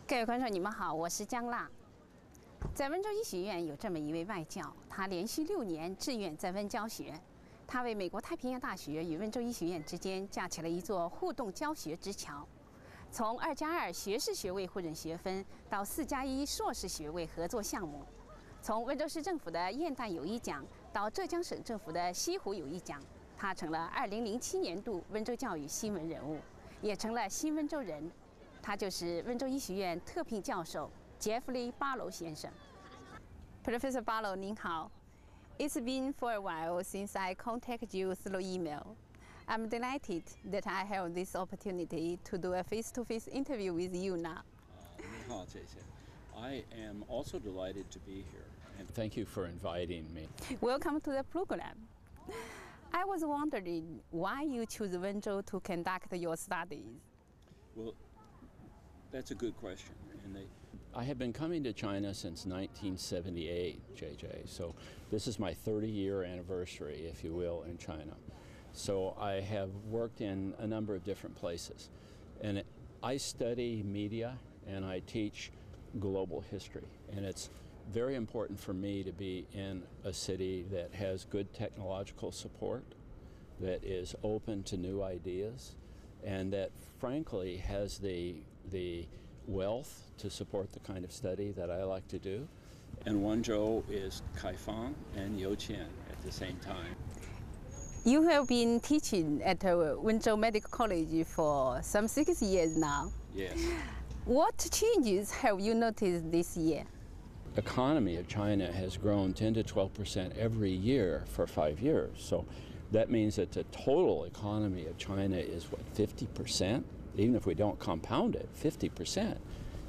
各位观众，你们好，我是江娜。在温州医学院有这么一位外教，他连续6年志愿在温教学。他为美国太平洋大学与温州医学院之间架起了一座互动教学之桥。从2+2学士学位获准学分到4+1硕士学位合作项目，从温州市政府的燕诞友谊奖到浙江省政府的西湖友谊奖，他成了2007年度温州教育新闻人物，也成了新温州人。他就是温州医学院特聘教授 Jeffrey Barlow 先生。Professor Barlow， 您好。It's been for a while since I contacted you through email. I'm delighted that I have this opportunity to do a face-to-face interview with you now. 你好，谢谢。I am also delighted to be here, and thank you for inviting me. Welcome to the program. I was wondering why you chose Wenzhou to conduct your studies. Well, that's a good question. I have been coming to China since 1978, JJ, so this is my 30-year anniversary, if you will, in China. So I have worked in a number of different places, and I study media and I teach global history, and it's very important for me to be in a city that has good technological support, that is open to new ideas, and that frankly has the wealth to support the kind of study that I like to do. And Wenzhou is Kaifang and Youqian at the same time. You have been teaching at Wenzhou Medical College for some 6 years now. Yes. What changes have you noticed this year? The economy of China has grown 10 to 12% every year for 5 years. So that means that the total economy of China is, what, 50%? Even if we don't compound it, 50%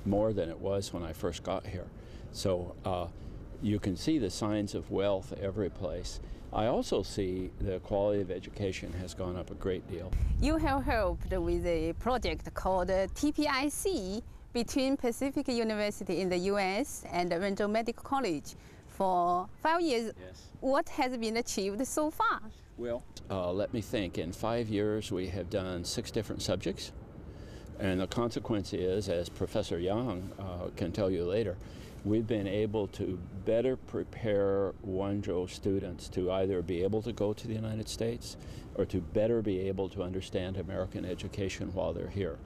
more than it was when I first got here. So you can see the signs of wealth every place. I also see the quality of education has gone up a great deal. You have helped with a project called TPIC between Pacific University in the US and Wenzhou Medical College for 5 years. Yes. What has been achieved so far? Well, let me think. In 5 years, we have done 6 different subjects. And the consequence is, as Professor Jiang can tell you later, we've been able to better prepare Wenzhou students to either be able to go to the United States or to better be able to understand American education while they're here.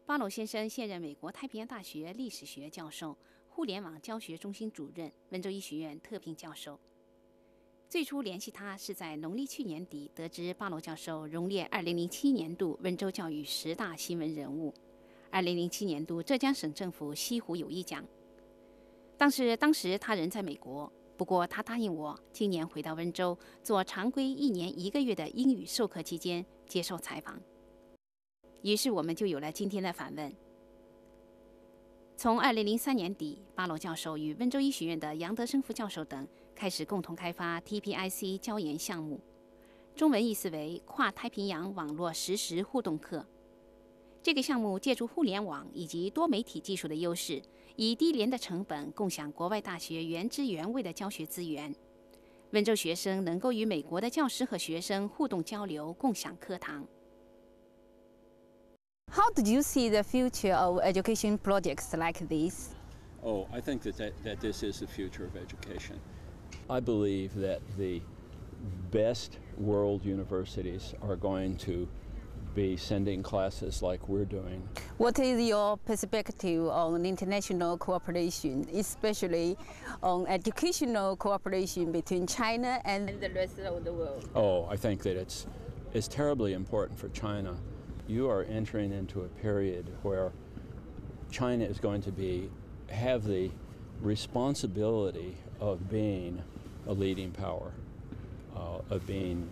巴罗先生现任美国太平洋大学历史学教授、互联网教学中心主任、温州医学院特聘教授。最初联系他是在农历去年底，得知巴罗教授荣列2007年度温州教育10大新闻人物，2007年度浙江省政府西湖友谊奖。当时他人在美国，不过他答应我，今年回到温州做常规1年1个月的英语授课期间接受采访。于是我们就有了今天的访问。从2003年底，巴罗教授与温州医学院的杨德生副教授等开始共同开发 TPIC 教研项目，中文意思为跨太平洋网络实时互动课。这个项目借助互联网以及多媒体技术的优势，以低廉的成本共享国外大学原汁原味的教学资源。温州学生能够与美国的教师和学生互动交流，共享课堂。How did you see the future of education projects like this? Oh, I think that this is the future of education. I believe that the best world universities are going to be sending classes like we're doing. What is your perspective on international cooperation, especially on educational cooperation between China and the rest of the world? Oh, I think that it's terribly important for China. You are entering into a period where China is going to have the responsibility of being a leading power, of being,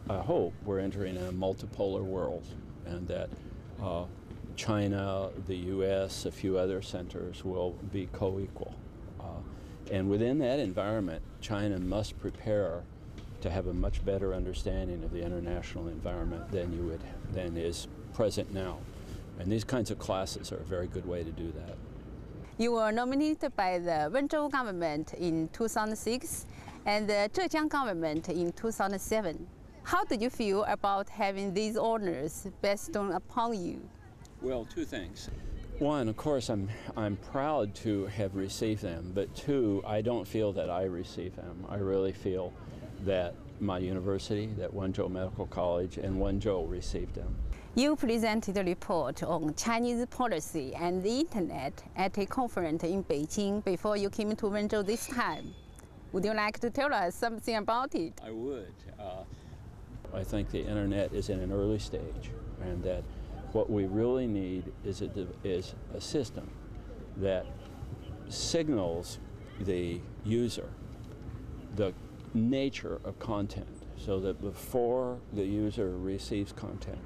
I hope we're entering a multipolar world, and that China, the US, a few other centers will be co-equal. And within that environment, China must prepare to have a much better understanding of the international environment than is present now. And these kinds of classes are a very good way to do that. You were nominated by the Wenzhou government in 2006 and the Zhejiang government in 2007. How did you feel about having these honors bestowed upon you? Well, two things. One, of course, I'm proud to have received them, but two, I don't feel that I received them. I really feel that my university, that Wenzhou Medical College, and Wenzhou received them. You presented a report on Chinese policy and the internet at a conference in Beijing before you came to Wenzhou this time. Would you like to tell us something about it? I would. I think the internet is in an early stage, and that what we really need is a system that signals the user the nature of content, so that before the user receives content,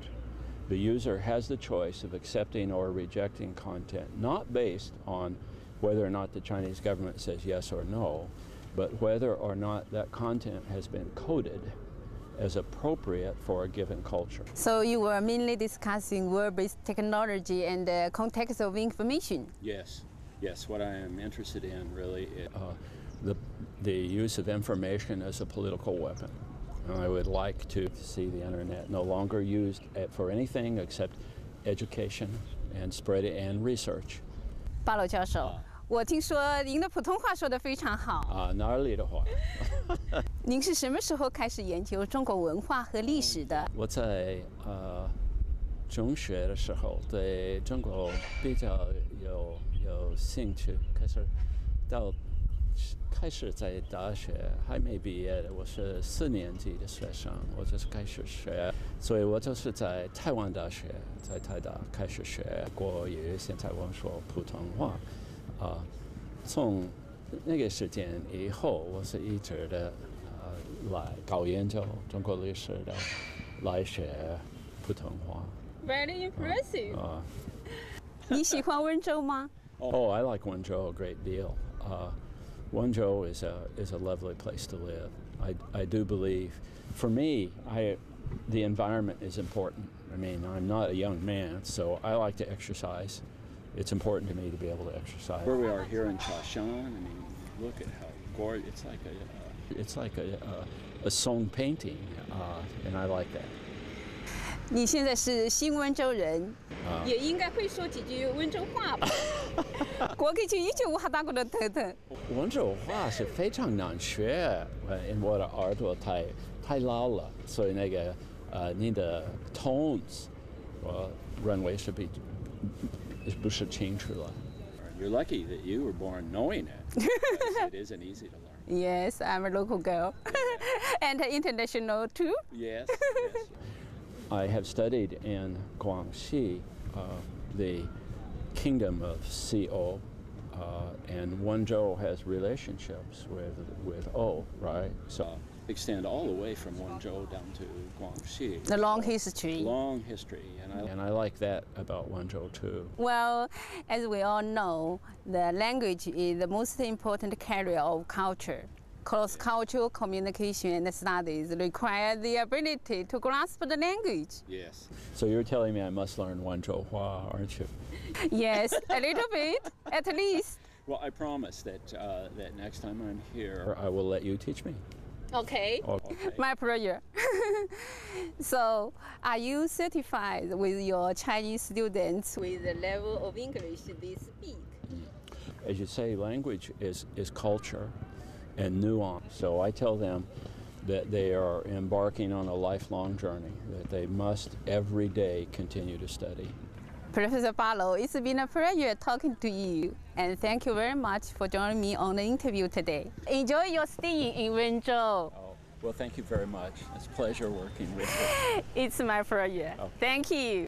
the user has the choice of accepting or rejecting content, not based on whether or not the Chinese government says yes or no, but whether or not that content has been coded as appropriate for a given culture. So you were mainly discussing word-based technology and the context of information? Yes, yes. What I am interested in really is the use of information as a political weapon. I would like to see the internet no longer used for anything except education and spreading and research. 巴罗教授，我听说您的普通话说得非常好。哪里的话？您是什么时候开始研究中国文化和历史的？我在中学的时候对中国比较有兴趣，开始在大学还没毕业的，我是4年级的学生，我就是开始学，所以我就是在台湾大学，在台大开始学国语，现在我说普通话，从那个时间以后，我是一直的来搞研究中国历史的，来学普通话。Very impressive. 你喜欢温州吗？ Oh, I like Wenzhou a great deal. Wenzhou is a lovely place to live. I do believe, for me, the environment is important. I mean, I'm not a young man, so I like to exercise. It's important to me to be able to exercise. Where we are here in Jiang, I mean, look at how gorgeous. It's like a song painting, and I like that. 你现在是新温州人，也应该会说几句温州话吧？过去一句我还打过的头疼。温州话是非常难学，因为我的耳朵太老了，所以那个你的 tones， 我认为是不是清楚了。You're lucky that you were born knowing it. It isn't easy to learn. Yes, I'm a local girl, and international too. Yes. I have studied in Guangxi, the kingdom of Co, and Wenzhou has relationships with O, right? So extend all the way from Wenzhou down to Guangxi. The long history. Long history, and I like that about Wenzhou too. Well, as we all know, the language is the most important carrier of culture. Cross-cultural communication and studies require the ability to grasp the language. Yes. So you're telling me I must learn Wenzhou Hua, aren't you? Yes, a little bit, at least. Well, I promise that next time I'm here, I will let you teach me. Okay. My pleasure. So, are you certified with your Chinese students with the level of English they speak? As you say, language is culture and nuance. So I tell them that they are embarking on a lifelong journey, that they must every day continue to study. Professor Barlow, it's been a pleasure talking to you, and thank you very much for joining me on the interview today. Enjoy your stay in Wenzhou. Oh, well, thank you very much. It's a pleasure working with you. It's my pleasure. Okay. Thank you.